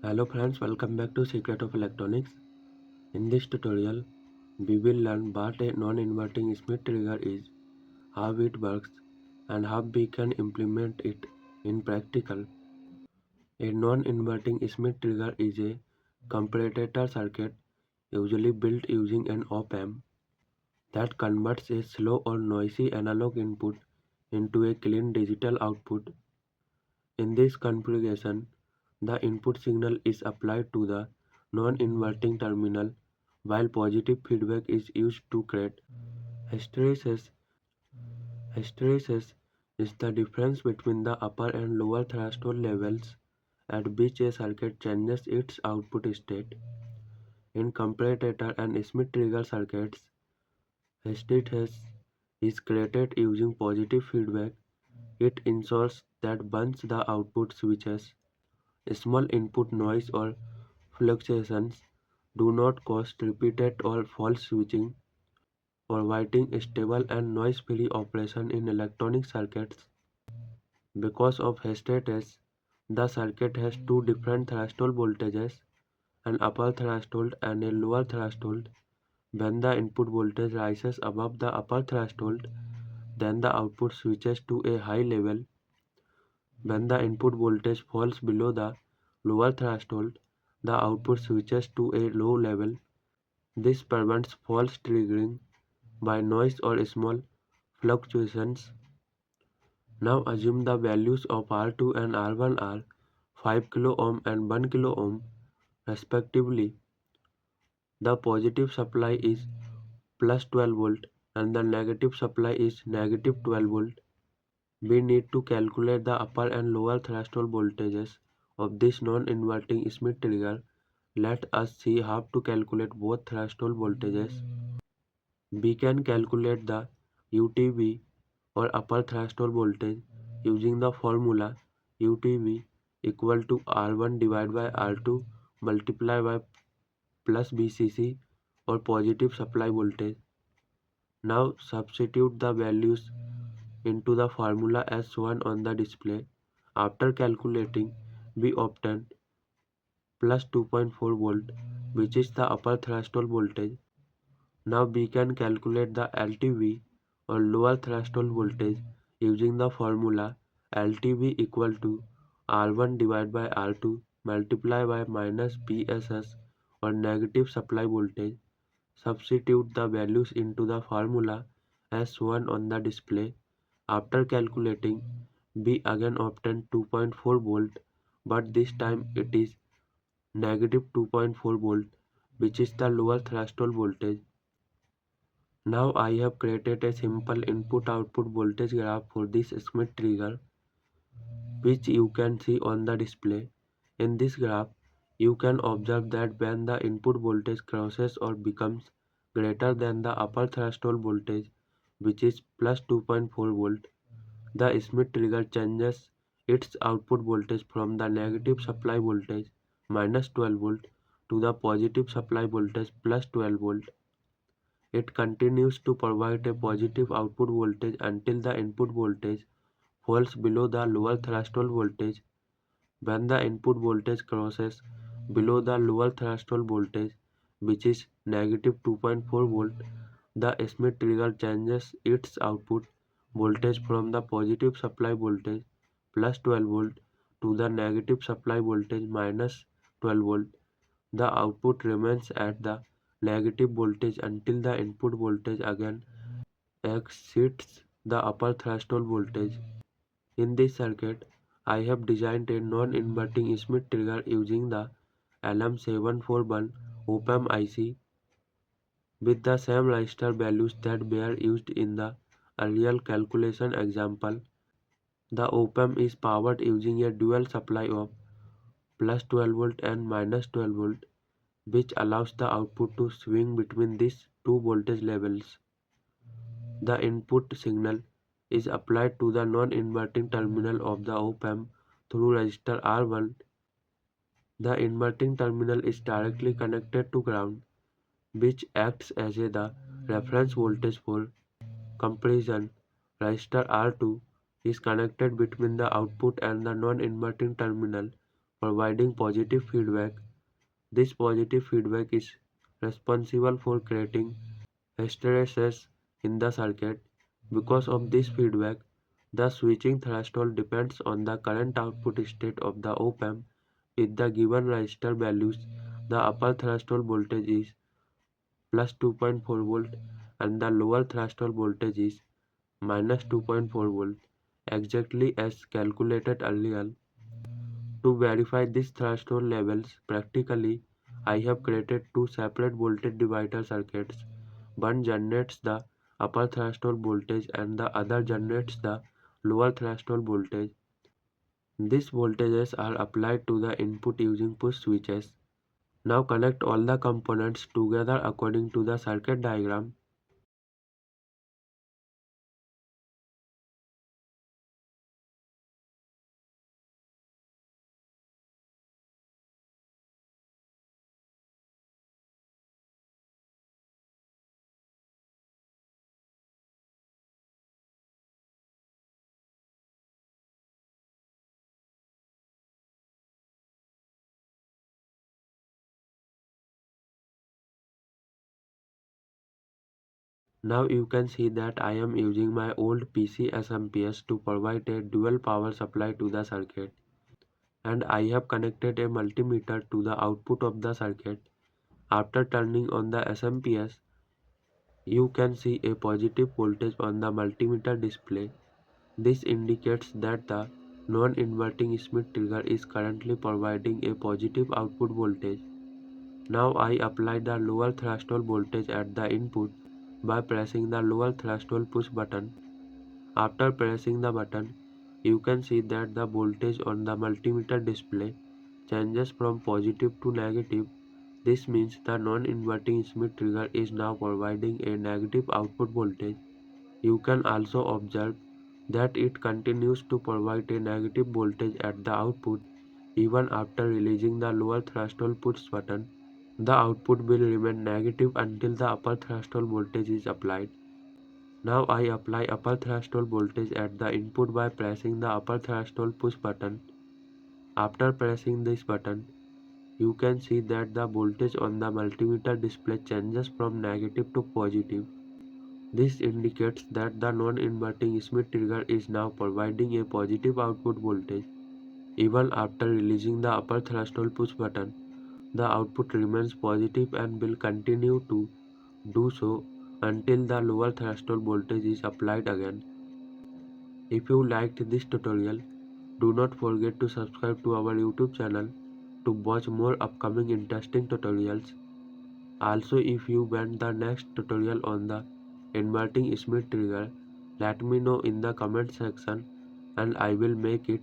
Hello friends, welcome back to Secret of Electronics. In this tutorial, we will learn what a non-inverting Schmitt trigger is, how it works, and how we can implement it in practical. A non-inverting Schmitt trigger is a comparator circuit usually built using an op-amp that converts a slow or noisy analog input into a clean digital output. In this configuration, the input signal is applied to the non-inverting terminal while positive feedback is used to create hysteresis. Hysteresis is the difference between the upper and lower threshold levels at which a circuit changes its output state. In comparator and Schmitt trigger circuits, hysteresis is created using positive feedback. It ensures that once the output switches, small input noise or fluctuations do not cause repeated or false switching, providing stable and noise-free operation in electronic circuits. Because of hysteresis, the circuit has two different threshold voltages, an upper threshold and a lower threshold. When the input voltage rises above the upper threshold, then the output switches to a high level. When the input voltage falls below the lower threshold, the output switches to a low level. This prevents false triggering by noise or small fluctuations. Now assume the values of R2 and R1 are 5 kilo ohm and 1 kilo ohm respectively. The positive supply is plus 12 volt and the negative supply is negative 12 volt. We need to calculate the upper and lower threshold voltages of this non-inverting Schmitt trigger. Let us see how to calculate both threshold voltages. We can calculate the UTV or upper threshold voltage using the formula UTV equal to R1 divided by R2 multiplied by plus VCC or positive supply voltage. Now substitute the values into the formula as shown on the display. After calculating, we obtain plus 2.4 volt, which is the upper threshold voltage. Now we can calculate the LTV or lower threshold voltage using the formula LTV equal to R1 divided by R2 multiplied by minus PSS or negative supply voltage. Substitute the values into the formula as shown on the display. After calculating, we again obtain 2.4 volt, but this time it is negative 2.4 volt, which is the lower threshold voltage. Now I have created a simple input-output voltage graph for this Schmitt trigger, which you can see on the display. In this graph, you can observe that when the input voltage crosses or becomes greater than the upper threshold voltage, which is plus 2.4 volt, the Schmitt trigger changes its output voltage from the negative supply voltage minus 12 volt to the positive supply voltage plus 12 volt. It continues to provide a positive output voltage until the input voltage falls below the lower threshold voltage. When the input voltage crosses below the lower threshold voltage, which is negative 2.4 volt, the Schmitt trigger changes its output voltage from the positive supply voltage plus 12 volt to the negative supply voltage minus 12 volt. The output remains at the negative voltage until the input voltage again exceeds the upper threshold voltage. In this circuit, I have designed a non-inverting Schmitt trigger using the LM741 op-amp IC with the same resistor values that were used in the earlier calculation example. The op-amp is powered using a dual supply of plus 12 volt and minus 12 volt, which allows the output to swing between these two voltage levels. The input signal is applied to the non-inverting terminal of the op-amp through resistor R1. The inverting terminal is directly connected to ground, which acts as the reference voltage for comparison. Resistor R2 is connected between the output and the non-inverting terminal, providing positive feedback. This positive feedback is responsible for creating hysteresis in the circuit. Because of this feedback, the switching threshold depends on the current output state of the op-amp. With the given resistor values, the upper threshold voltage is plus 2.4 volt and the lower threshold voltage is minus 2.4 volt, exactly as calculated earlier. To verify these threshold levels practically, I have created two separate voltage divider circuits. One generates the upper threshold voltage and the other generates the lower threshold voltage. These voltages are applied to the input using push switches. Now connect all the components together according to the circuit diagram. Now you can see that I am using my old PC SMPS to provide a dual power supply to the circuit, and I have connected a multimeter to the output of the circuit. After turning on the SMPS, you can see a positive voltage on the multimeter display. This indicates that the non-inverting Schmitt trigger is currently providing a positive output voltage. Now I apply the lower threshold voltage at the input by pressing the lower threshold push button. After pressing the button, you can see that the voltage on the multimeter display changes from positive to negative. This means the non-inverting Schmitt trigger is now providing a negative output voltage. You can also observe that it continues to provide a negative voltage at the output even after releasing the lower threshold push button. The output will remain negative until the upper threshold voltage is applied. Now I apply upper threshold voltage at the input by pressing the upper threshold push button. After pressing this button, you can see that the voltage on the multimeter display changes from negative to positive. This indicates that the non-inverting Schmitt trigger is now providing a positive output voltage. Even after releasing the upper threshold push button, the output remains positive and will continue to do so until the lower threshold voltage is applied again. If you liked this tutorial, do not forget to subscribe to our YouTube channel to watch more upcoming interesting tutorials. Also, if you want the next tutorial on the inverting Schmitt trigger, let me know in the comment section and I will make it.